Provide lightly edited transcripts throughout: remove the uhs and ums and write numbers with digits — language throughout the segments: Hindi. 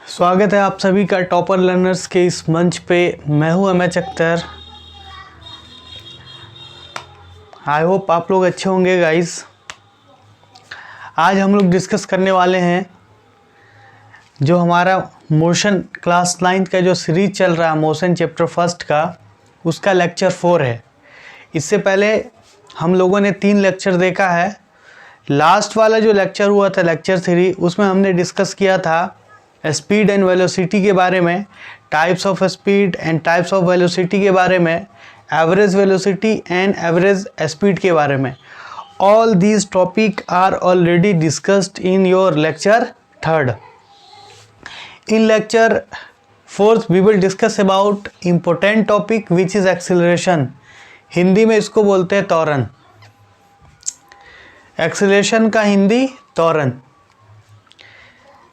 स्वागत है आप सभी का टॉपर लर्नर्स के इस मंच पे। मैं हूं एमएच अख्तर। आई होप आप लोग अच्छे होंगे गाइस। आज हम लोग डिस्कस करने वाले हैं जो हमारा मोशन क्लास 9 का जो सीरीज चल रहा है मोशन चैप्टर फर्स्ट का, उसका लेक्चर 4 है। इससे पहले हम लोगों ने 3 लेक्चर देखा है। लास्ट वाला जो लेक्चर हुआ था लेक्चर 3, उसमें हमने डिस्कस किया था स्पीड एंड वेलोसिटी के बारे में, types of speed and types of velocity के बारे में, average velocity and average speed के बारे में। All these topic are already discussed in your lecture 3rd। In lecture 4th we will discuss about important topic which is acceleration. Hindi में इसको बोलते हैं त्वरण। एक्सेलरेशन का हिंदी त्वरण।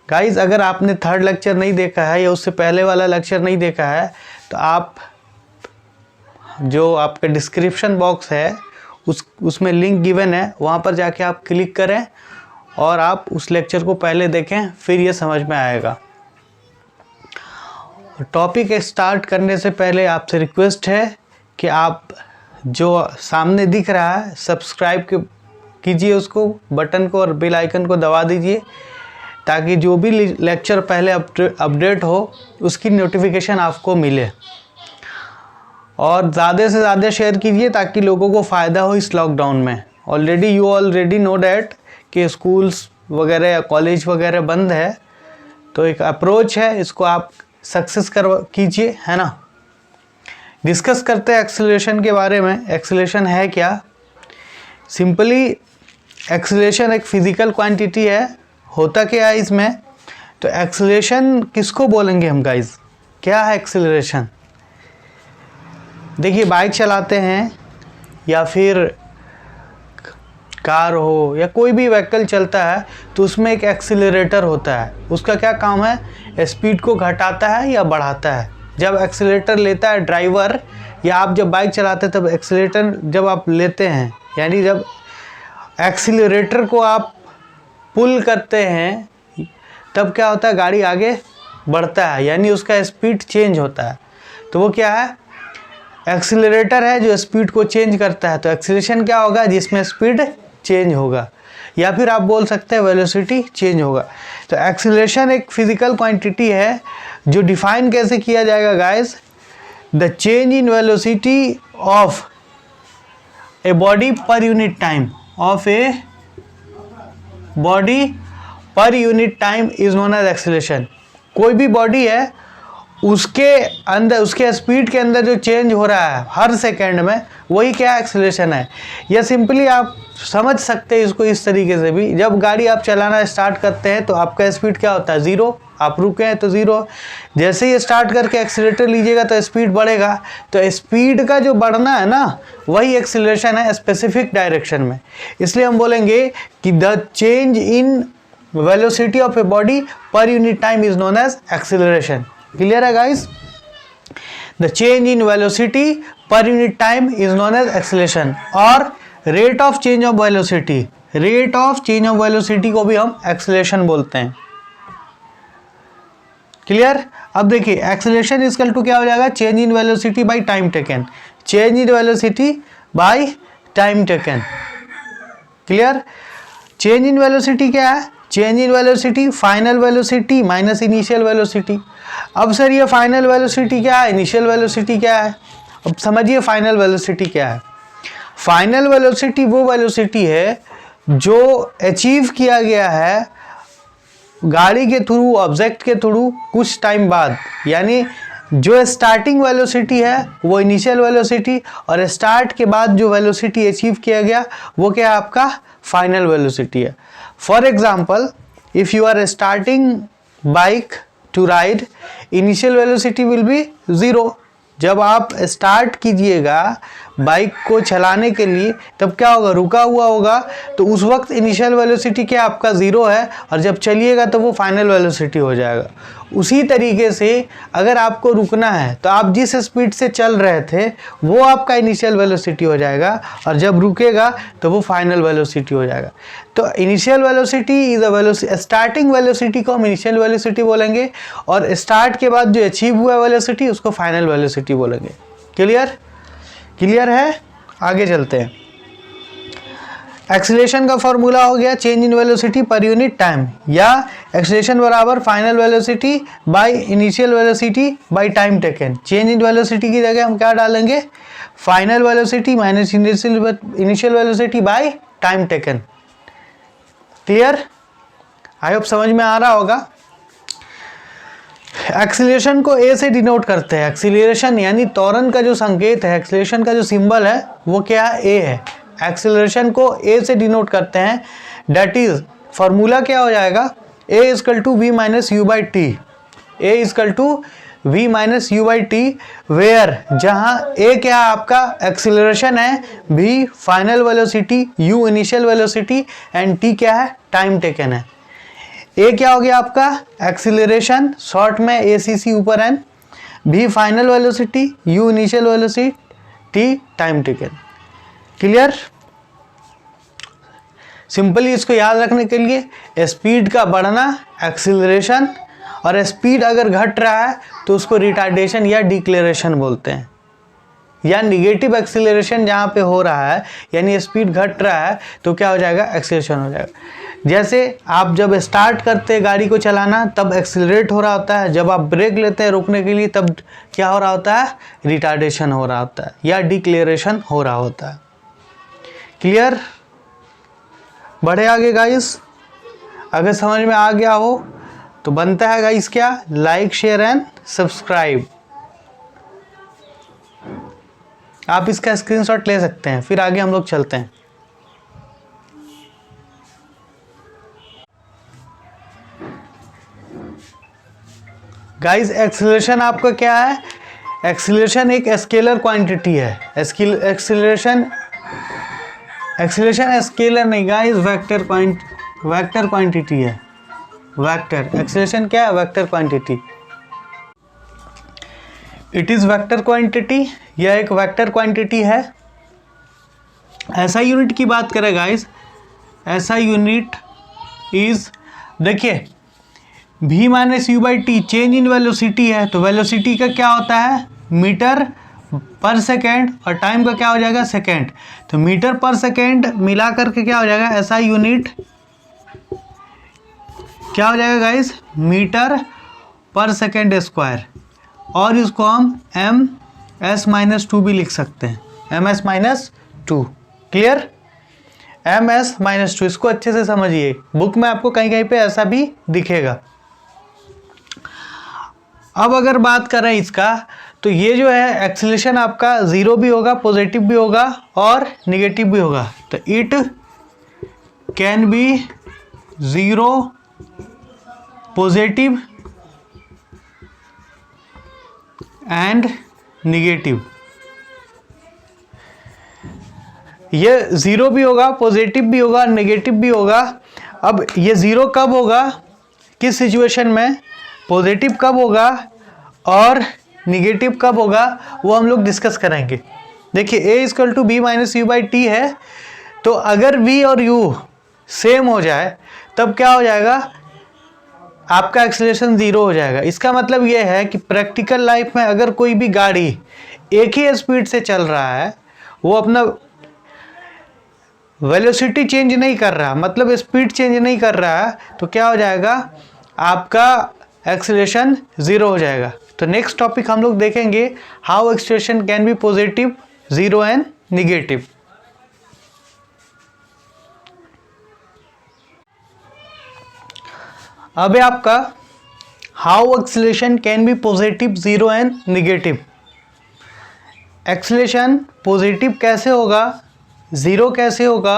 गाइज, अगर आपने 3rd लेक्चर नहीं देखा है या उससे पहले वाला लेक्चर नहीं देखा है तो आप जो आपका डिस्क्रिप्शन बॉक्स है उसमें लिंक गिवन है, वहाँ पर जाके आप क्लिक करें और आप उस लेक्चर को पहले देखें, फिर ये समझ में आएगा। टॉपिक स्टार्ट करने से पहले आपसे रिक्वेस्ट है कि आप जो सामने दिख रहा है सब्सक्राइब कीजिए उसको, बटन को और बेल आइकन को दबा दीजिए, ताकि जो भी लेक्चर पहले अपडेट हो उसकी नोटिफिकेशन आपको मिले। और ज़्यादा से ज़्यादा शेयर कीजिए ताकि लोगों को फ़ायदा हो इस लॉकडाउन में। यू ऑलरेडी नो डैट कि स्कूल्स वगैरह या कॉलेज वगैरह बंद है, तो एक अप्रोच है, इसको आप सक्सेस कीजिए, है ना। डिस्कस करते हैं एक्सेलरेशन के बारे में। एक्सेलरेशन है क्या? सिंपली एक्सेलरेशन एक फिज़िकल क्वांटिटी है। होता क्या है इसमें? तो एक्सेलरेशन किसको बोलेंगे हम गाइज? क्या है एक्सेलरेशन? देखिए, बाइक चलाते हैं या फिर कार हो या कोई भी व्हीकल चलता है तो उसमें एक एक्सीलरेटर होता है। उसका क्या काम है? स्पीड को घटाता है या बढ़ाता है। जब एक्सीलरेटर लेता है ड्राइवर या आप जब बाइक चलाते हैं तब एक्सीलरेटर जब आप लेते हैं, यानी जब एक्सीलरेटर को आप पुल करते हैं तब क्या होता है? गाड़ी आगे बढ़ता है, यानी उसका स्पीड चेंज होता है। तो वो क्या है? एक्सीलरेटर है जो स्पीड को चेंज करता है। तो एक्सीलरेशन क्या होगा? जिसमें स्पीड चेंज होगा, या फिर आप बोल सकते हैं वेलोसिटी चेंज होगा। तो एक्सीलरेशन एक फिजिकल क्वांटिटी है जो डिफाइन कैसे किया जाएगा guys? The change in velocity of a body per unit time, of a body per unit time is known as acceleration. कोई भी बॉडी है उसके अंदर, उसके स्पीड के अंदर जो चेंज हो रहा है हर सेकंड में, वही क्या एक्सेलरेशन है। या सिंपली आप समझ सकते हैं इसको इस तरीके से भी, जब गाड़ी आप चलाना स्टार्ट करते हैं तो आपका स्पीड क्या होता है? 0। आप रुके हैं तो 0। जैसे ही स्टार्ट करके एक्सीलरेटर लीजिएगा तो स्पीड बढ़ेगा। तो स्पीड का जो बढ़ना है ना, वही एक्सीलरेशन है स्पेसिफिक डायरेक्शन में। इसलिए हम बोलेंगे कि the change in velocity of a body per unit time is known as acceleration. Clear है guys? The change in velocity per unit time is known as acceleration. और rate of change of velocity, rate of change of velocity को भी हम एक्सीलरेशन बोलते हैं। क्लियर? अब देखिए, एक्सेलरेशन इक्वल टू क्या हो जाएगा? Change in velocity by time taken. Change in velocity by time taken. Clear? Change in velocity क्या है? Change in velocity final velocity minus initial velocity. अब सर ये फाइनल वेलोसिटी क्या है, इनिशियल वेलोसिटी क्या है? अब समझिए फाइनल वेलोसिटी क्या है। फाइनल वेलोसिटी वो वेलोसिटी है जो अचीव किया गया है गाड़ी के थ्रू, ऑब्जेक्ट के थ्रू कुछ टाइम बाद। यानी जो स्टार्टिंग वेलोसिटी है वो इनिशियल वेलोसिटी, और स्टार्ट के बाद जो वेलोसिटी अचीव किया गया वो क्या है? आपका फाइनल वेलोसिटी है। For example, if you are starting bike to ride, initial velocity will be 0। जब आप स्टार्ट कीजिएगा बाइक को चलाने के लिए, तब क्या होगा, रुका हुआ होगा, तो उस वक्त इनिशियल वेलोसिटी क्या आपका 0 है, और जब चलिएगा तो वो फाइनल वेलोसिटी हो जाएगा। उसी तरीके से अगर आपको रुकना है तो आप जिस स्पीड से चल रहे थे वो आपका इनिशियल वेलोसिटी हो जाएगा, और जब रुकेगा तो वो फाइनल वेलोसिटी हो जाएगा। तो initial velocity is a starting velocity को हम इनिशियल वेलोसिटी बोलेंगे, और स्टार्ट के बाद जो अचीव हुआ वेलोसिटी उसको फाइनल वेलोसिटी बोलेंगे। क्लियर? क्लियर है? आगे चलते हैं। एक्सीलरेशन का फॉर्मूला हो गया change in velocity per unit time, या एक्सीलरेशन बराबर final velocity by initial velocity by time taken. Change in velocity की जगह हम क्या डालेंगे, final velocity minus initial velocity by time taken. Clear? I hope समझ में आ रहा होगा। एक्सीलरेशन को ए से डिनोट करते हैं। एक्सीलरेशन यानी त्वरण का जो संकेत है, एक्सीलरेशन का जो सिंबल है वो क्या है, ए है। एक्सीलरेशन को ए से डिनोट करते हैं, डेट इज फॉर्मूला क्या हो जाएगा, a equal to v minus u by t. A equal to v minus u by t, where जहाँ ए क्या आपका एक्सीलरेशन है, v final velocity, u initial velocity, and t क्या है, टाइम टेकन है। ए क्या हो गया आपका एक्सीलरेशन, शॉर्ट में ए सी सी ऊपर एन, भी final velocity, u initial velocity, T time taken. Clear? Simply इसको याद रखने के लिए स्पीड का बढ़ना एक्सीलरेशन, और स्पीड अगर घट रहा है तो उसको रिटार्डेशन या डिक्लेरेशन बोलते हैं, या निगेटिव एक्सीलरेशन जहाँ पे हो रहा है यानी स्पीड घट रहा है तो क्या हो जाएगा, एक्सीलरेशन हो जाएगा। जैसे आप जब स्टार्ट करते हैं गाड़ी को चलाना तब एक्सीलरेट हो रहा होता है, जब आप ब्रेक लेते हैं रोकने के लिए तब क्या हो रहा होता है, रिटार्डेशन हो रहा होता है या डिक्लेरेशन हो रहा होता है। क्लियर? बढ़े आगे गाइस। अगर समझ में आ गया हो तो बनता है गाइस क्या, लाइक शेयर एंड सब्सक्राइब। आप इसका स्क्रीनशॉट ले सकते हैं, फिर आगे हम लोग चलते हैं। गाइस एक्सीलरेशन आपका क्या है, एक्सीलरेशन एक स्केलर क्वांटिटी है। एक्सीलरेशन स्केलर नहीं गाइस, वेक्टर क्वांटिटी है। वेक्टर एक्सीलरेशन क्या है, vector quantity. It is vector quantity, यह एक वेक्टर क्वांटिटी है। ऐसा यूनिट की बात करें गाइस, ऐसा यूनिट इज, देखिए v minus u by T change in velocity है, तो वेलोसिटी का क्या होता है, मीटर पर सेकेंड, और टाइम का क्या हो जाएगा, सेकेंड। तो मीटर पर सेकेंड मिला करके क्या हो जाएगा, ऐसा यूनिट क्या हो जाएगा गाइस, मीटर पर सेकेंड स्क्वायर, और इसको हम एम एस माइनस टू भी लिख सकते हैं, m s minus two. Clear? M s minus two, इसको अच्छे से समझिए, बुक में आपको कहीं कहीं पे ऐसा भी दिखेगा। अब अगर बात करें इसका, तो ये जो है एक्सीलरेशन आपका ज़ीरो भी होगा, पॉजिटिव भी होगा और निगेटिव भी होगा। तो it can be zero, positive and negative. ये ज़ीरो भी होगा, पॉजिटिव भी होगा, नेगेटिव भी होगा। अब ये ज़ीरो कब होगा, किस सिचुएशन में, पॉजिटिव कब होगा और निगेटिव कब होगा, वो हम लोग डिस्कस करेंगे। देखिए a equal to v minus u by t है, तो अगर v और u सेम हो जाए तब क्या हो जाएगा, आपका एक्सीलरेशन ज़ीरो हो जाएगा। इसका मतलब ये है कि प्रैक्टिकल लाइफ में अगर कोई भी गाड़ी एक ही स्पीड से चल रहा है, वो अपना वेलोसिटी चेंज नहीं कर रहा, मतलब स्पीड चेंज नहीं कर रहा है, तो क्या हो जाएगा, आपका एक्सीलरेशन ज़ीरो हो जाएगा। तो नेक्स्ट टॉपिक हम लोग देखेंगे, how acceleration can be positive, zero and negative. अब है आपका how acceleration can be positive, zero and negative. Acceleration positive कैसे होगा, ज़ीरो कैसे होगा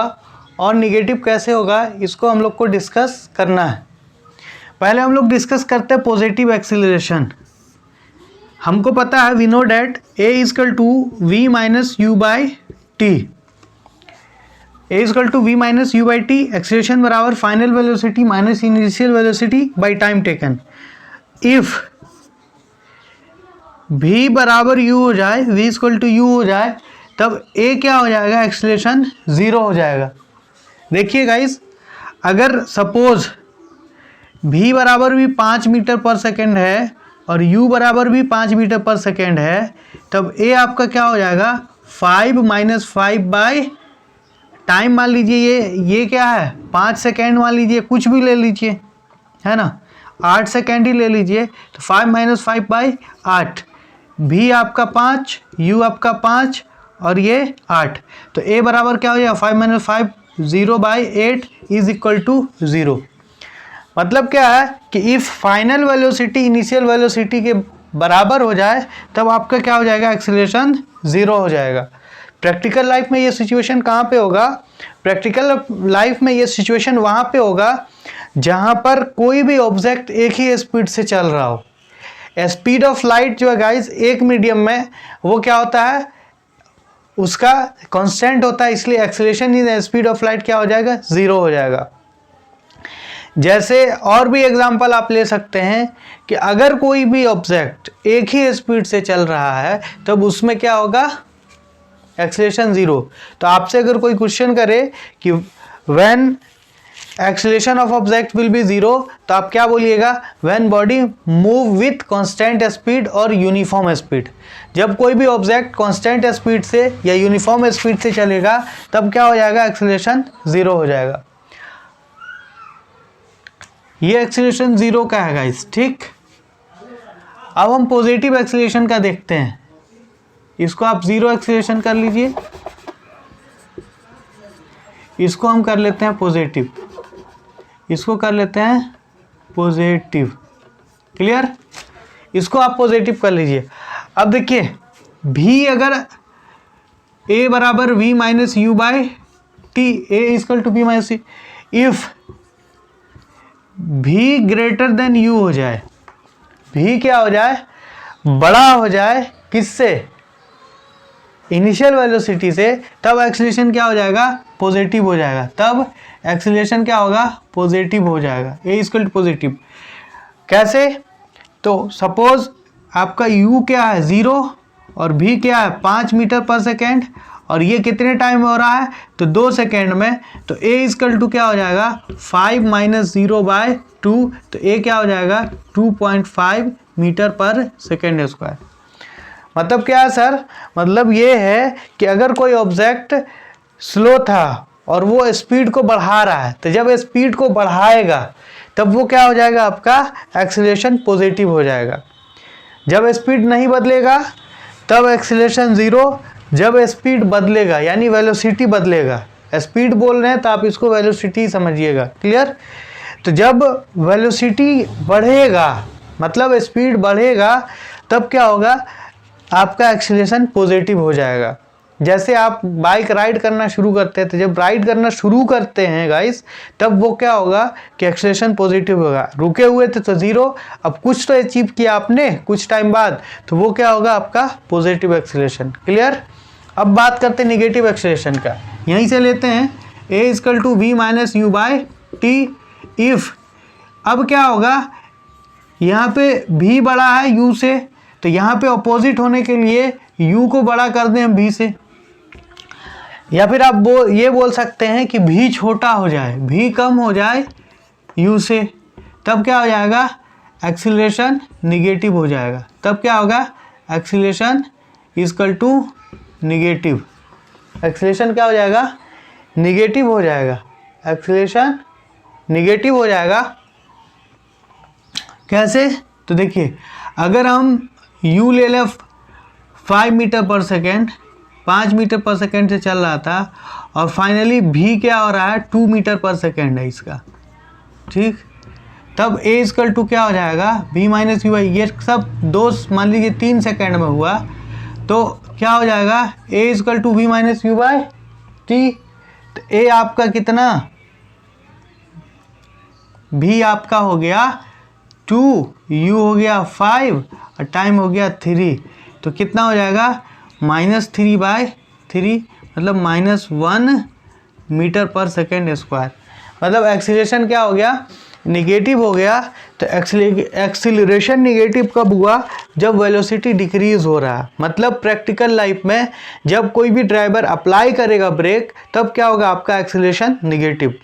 और निगेटिव कैसे होगा, इसको हम लोग को डिस्कस करना है। पहले हम लोग डिस्कस करते हैं पॉजिटिव एक्सीलरेशन। हमको पता है, we know that a equal to v minus u by t, a equal to v minus u by t, acceleration बराबर final velocity minus initial velocity by time taken. If v बराबर u हो जाए, v इजकल टू u हो जाए, तब a क्या हो जाएगा, एक्सेलरेशन 0 हो जाएगा। देखिए गाइस, अगर सपोज v बराबर भी 5 मीटर पर सेकेंड है और u बराबर भी 5 मीटर पर सेकेंड है, तब a आपका क्या हो जाएगा, 5 माइनस 5 बाई टाइम मान लीजिए, ये क्या है 5 सेकेंड मान लीजिए, कुछ भी ले लीजिए, है ना, 8 सेकेंड ही ले लीजिए, तो 5 माइनस 5 बाई 8, v आपका 5, u आपका 5 और ये 8, तो a बराबर क्या हो जाएगा, 5 minus 5 0 by 8 is equal to 0। मतलब क्या है कि if final velocity initial velocity के बराबर हो जाए तब आपका क्या हो जाएगा, एक्सेलरेशन 0 हो जाएगा। प्रैक्टिकल लाइफ में ये सिचुएशन कहाँ पे होगा, प्रैक्टिकल लाइफ में ये सिचुएशन वहाँ पे होगा जहाँ पर कोई भी ऑब्जेक्ट एक ही स्पीड से चल रहा हो। स्पीड ऑफ लाइट जो है गाइस एक मीडियम में वो क्या होता है, उसका कांस्टेंट होता है, इसलिए acceleration in speed of light क्या हो जाएगा, 0 हो जाएगा। जैसे और भी एग्जांपल आप ले सकते हैं कि अगर कोई भी ऑब्जेक्ट एक ही स्पीड से चल रहा है तब उसमें क्या होगा, एक्सेलरेशन 0। तो आपसे अगर कोई क्वेश्चन करे कि when acceleration of object will be 0, तो आप क्या बोलिएगा, when body move with constant speed और यूनिफॉर्म स्पीड। जब कोई भी ऑब्जेक्ट कांस्टेंट स्पीड से या यूनिफॉर्म स्पीड से चलेगा तब क्या हो जाएगा, एक्सेलरेशन 0 हो जाएगा। ये एक्सेलरेशन 0 का है गाइस, ठीक। अब हम पॉजिटिव एक्सेलरेशन का देखते हैं, इसको आप 0 एक्सेलरेशन कर लीजिए, इसको हम कर लेते हैं पॉजिटिव, इसको कर लेते हैं पॉजिटिव, क्लियर। इसको आप पॉजिटिव कर लीजिए। अब देखिए v अगर a बराबर v minus u by t, a equal to v minus c, if v greater than u हो जाए, v क्या हो जाए, बड़ा हो जाए, किससे, इनिशियल वेलोसिटी से, तब एक्सेलरेशन क्या हो जाएगा, पॉजिटिव हो जाएगा। तब एक्सेलरेशन क्या होगा, पॉजिटिव हो जाएगा, ए इक्वल टू पॉजिटिव। कैसे, तो सपोज आपका u क्या है 0 और v क्या है 5 मीटर पर सेकेंड और ये कितने टाइम में हो रहा है, तो 2 सेकेंड में, तो a इक्वल टू क्या हो जाएगा, 5 माइनस 0 बाय 2, तो a क्या हो जाएगा 2.5 मीटर पर सेकेंड स्क्वायर। मतलब क्या है सर, मतलब ये है कि अगर कोई ऑब्जेक्ट स्लो था और वो स्पीड को बढ़ा रहा है, तो जब स्पीड को बढ़ाएगा तब वो क्या हो जाएगा, आपका एक्सेलरेशन पॉजिटिव हो जाएगा। जब स्पीड नहीं बदलेगा तब एक्सेलरेशन 0, जब स्पीड बदलेगा यानी वेलोसिटी बदलेगा, स्पीड बोल रहे हैं तो आप इसको वेलोसिटी समझिएगा, क्लियर। तो जब वेलोसिटी बढ़ेगा मतलब स्पीड बढ़ेगा तब क्या होगा, आपका एक्सेलरेशन पॉजिटिव हो जाएगा। जैसे आप बाइक राइड करना शुरू करते हैं, तो जब राइड करना शुरू करते हैं गाइस तब वो क्या होगा कि एक्सेलरेशन पॉजिटिव होगा। रुके हुए थे तो 0, अब कुछ तो अचीव किया आपने कुछ टाइम बाद, तो वो क्या होगा, आपका पॉजिटिव एक्सेलरेशन, क्लियर। अब बात करते हैं निगेटिव एक्सेलरेशन का, यहीं से लेते हैं, a equal to v minus u by t, if, अब क्या होगा, यहाँ पे v बड़ा है u से, तो यहाँ पे अपोजिट होने के लिए u को बड़ा कर दें v से, या फिर आप ये बोल सकते हैं कि v छोटा हो जाए, v कम हो जाए u से, तब क्या हो जाएगा, एक्सीलरेशन निगेटिव हो जाएगा। तब क्या होगा, acceleration equal to negative, acceleration क्या हो जाएगा, निगेटिव हो जाएगा, एक्सीलरेशन निगेटिव हो जाएगा। कैसे, तो देखिए अगर हम u ले लें 5 मीटर पर सेकेंड, 5 मीटर पर सेकेंड से चल रहा था और फाइनली v क्या हो रहा है 2 मीटर पर सेकेंड है इसका, ठीक। तब a इक्वल टू क्या हो जाएगा, v माइनस यू बाई, ये सब 2 मान लीजिए 3 सेकेंड में हुआ, तो क्या हो जाएगा, a equal to v minus u by t. तो a आपका कितना, v आपका हो गया 2, u हो गया 5 और टाइम हो गया 3, तो कितना हो जाएगा -3/3, मतलब -1 मीटर पर सेकेंड स्क्वायर। मतलब एक्सीलरेशन क्या हो गया, निगेटिव हो गया। तो एक्सीलरेशन निगेटिव कब हुआ, जब वेलोसिटी डिक्रीज हो रहा है। मतलब प्रैक्टिकल लाइफ में जब कोई भी ड्राइवर अप्लाई करेगा ब्रेक, तब क्या होगा, आपका acceleration negative.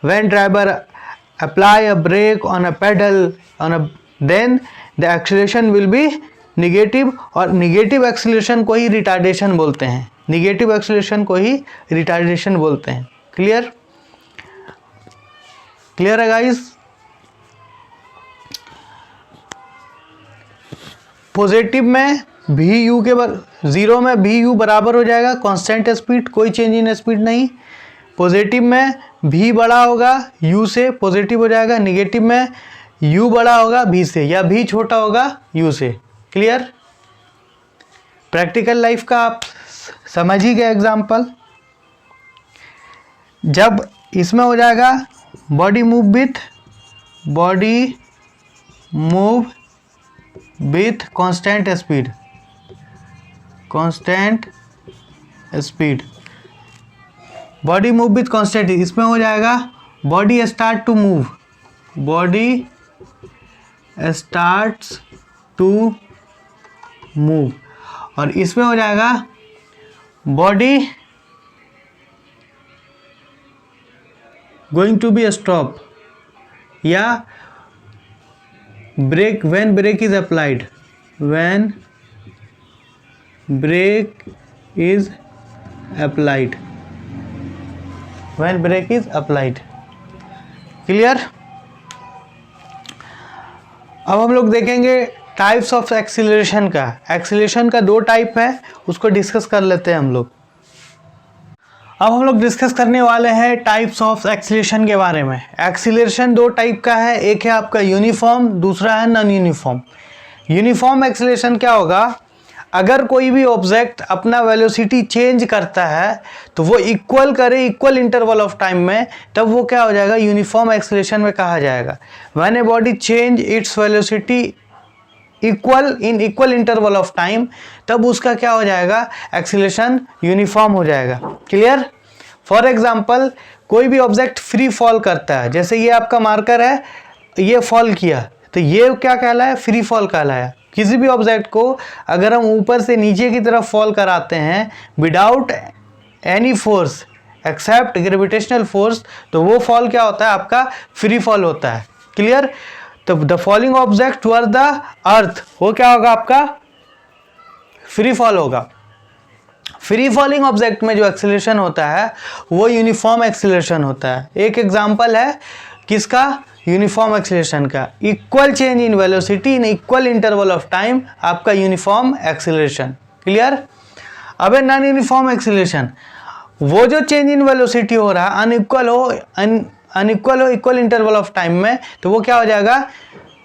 When driver apply a brake on a pedal then the acceleration will be negative, और निगेटिव एक्सीलरेशन को ही रिटार्डेशन बोलते हैं, निगेटिव एक्सीलरेशन को ही रिटार्डेशन बोलते हैं। क्लियर है गाइस? पॉजिटिव में भी यू के 0 में भी यू बराबर हो जाएगा कांस्टेंट स्पीड, कोई चेंज इन स्पीड नहीं। पॉजिटिव में भी बड़ा होगा यू से, पॉजिटिव हो जाएगा। निगेटिव में u बड़ा होगा v से, या v छोटा होगा u से। क्लियर? प्रैक्टिकल लाइफ का आप समझ ही गए एग्जाम्पल। जब इसमें हो जाएगा body move with constant speed, body move with constant, इसमें हो जाएगा बॉडी स्टार्ट टू मूव, और इसमें हो जाएगा body going to be stop, या brake when brake is applied, clear? अब हम लोग देखेंगे टाइप्स ऑफ एक्सीलरेशन का। एक्सीलरेशन का 2 टाइप है, उसको डिस्कस कर लेते हैं हम लोग। अब हम लोग डिस्कस करने वाले हैं टाइप्स ऑफ एक्सीलरेशन के बारे में। एक्सीलरेशन 2 टाइप का है, एक है आपका यूनिफॉर्म, दूसरा है नॉन यूनिफॉर्म। यूनिफॉर्म एक्सीलरेशन क्या होगा, अगर कोई भी ऑब्जेक्ट अपना वेलोसिटी चेंज करता है तो वो इक्वल इंटरवल ऑफ टाइम में, तब वो क्या हो जाएगा, यूनिफॉर्म एक्सीलरेशन में कहा जाएगा। When a body change its velocity equal interval of time, तब उसका क्या हो जाएगा, एक्सीलरेशन यूनिफॉर्म हो जाएगा। क्लियर? फॉर एग्जाम्पल, कोई भी ऑब्जेक्ट फ्री फॉल करता है, जैसे ये आपका मार्कर है, ये फॉल किया, तो ये क्या कहलाया, फ्री फॉल कहलाया। किसी भी ऑब्जेक्ट को अगर हम ऊपर से नीचे की तरफ फॉल कराते हैं without any force except gravitational force, तो वो फॉल क्या होता है, आपका फ्री फॉल होता है। क्लियर? तो the falling object toward the earth, वो क्या होगा, आपका फ्री फॉल होगा। फ्री फॉलिंग ऑब्जेक्ट में जो एक्सीलरेशन होता है वो यूनिफॉर्म एक्सीलरेशन होता है। एक एग्जांपल है किसका, यूनिफॉर्म एक्सीलरेशन का, equal change in velocity in equal interval of time, आपका यूनिफॉर्म एक्सीलरेशन। क्लियर? अब नॉन यूनिफॉर्म एक्सीलरेशन, वो जो चेंज इन वेलोसिटी हो रहा है अनइक्वल हो इक्वल इंटरवल ऑफ टाइम में, तो वो क्या हो जाएगा,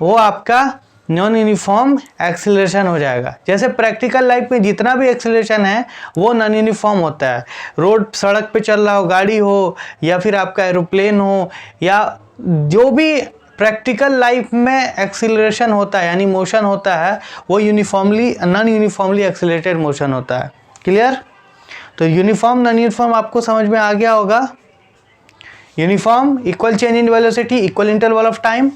वो आपका नॉन यूनिफॉर्म एक्सीलरेशन हो जाएगा। जैसे प्रैक्टिकल लाइफ में जितना भी एक्सीलरेशन है वो नॉन यूनिफॉर्म होता है। रोड सड़क पे चल रहा हो, गाड़ी हो, या फिर आपका एरोप्लेन हो, या जो भी प्रैक्टिकल लाइफ में एक्सीलरेशन होता है यानी मोशन होता है, वो नॉन यूनिफॉर्मली एक्सीलरेटेड मोशन होता है। क्लियर? तो यूनिफॉर्म नॉन यूनिफॉर्म आपको समझ में आ गया होगा। Uniform equal change in velocity equal interval of time,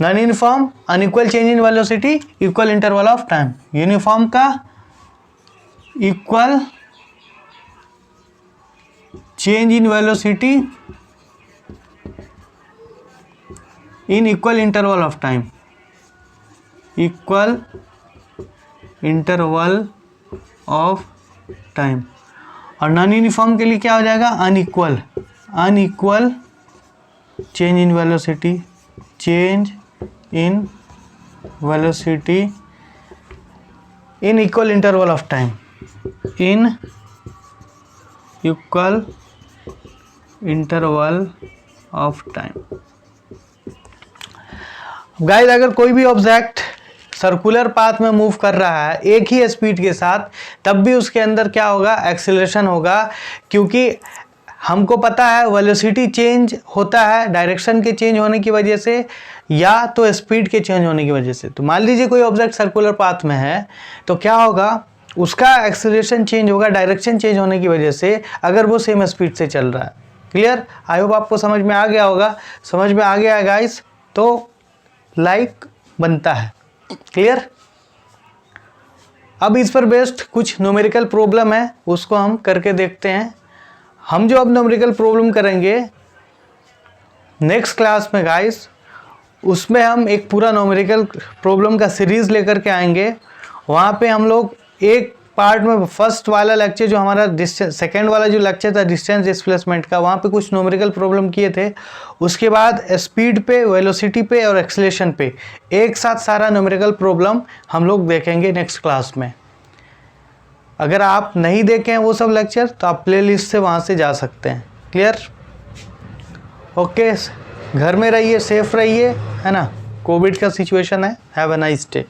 non uniform unequal change in velocity equal interval of time. Uniform का equal change in velocity in equal interval of time, equal interval of time. और नॉन यूनिफॉर्म के लिए क्या हो जाएगा, unequal change in velocity, change in velocity in equal interval of time, in equal interval of time. Guys, अगर कोई भी ऑब्जेक्ट सर्कुलर पाथ में मूव कर रहा है एक ही स्पीड के साथ, तब भी उसके अंदर क्या होगा, एक्सीलरेशन होगा, क्योंकि हमको पता है वेलोसिटी चेंज होता है डायरेक्शन के चेंज होने की वजह से या तो स्पीड के चेंज होने की वजह से। तो मान लीजिए कोई ऑब्जेक्ट सर्कुलर पाथ में है तो क्या होगा, उसका एक्सेलरेशन चेंज होगा डायरेक्शन चेंज होने की वजह से, अगर वो सेम स्पीड से चल रहा है। क्लियर? आई होप आपको समझ में आ गया होगा। समझ में आ गया है गाइस तो लाइक बनता है। क्लियर? अब इस पर बेस्ड कुछ न्यूमेरिकल प्रॉब्लम है, उसको हम करके देखते हैं। हम जो अब न्यूमेरिकल प्रॉब्लम करेंगे नेक्स्ट क्लास में गाइस, उसमें हम एक पूरा न्यूमेरिकल प्रॉब्लम का सीरीज़ लेकर के आएंगे। वहाँ पे हम लोग एक पार्ट में फर्स्ट वाला लेक्चर जो हमारा डिस्टेंस, सेकेंड वाला जो लेक्चर था डिस्टेंस डिस्प्लेसमेंट का, वहाँ पे कुछ न्यूमेरिकल प्रॉब्लम किए थे। उसके बाद स्पीड पे, वेलोसिटी पे और एक्सेलरेशन पे एक साथ सारा न्यूमेरिकल प्रॉब्लम हम लोग देखेंगे नेक्स्ट क्लास में। अगर आप नहीं देखें वो सब लेक्चर तो आप प्लेलिस्ट से वहाँ से जा सकते हैं। क्लियर? ओके, घर में रहिए, सेफ रहिए, है ना, कोविड का सिचुएशन है। Have a nice day.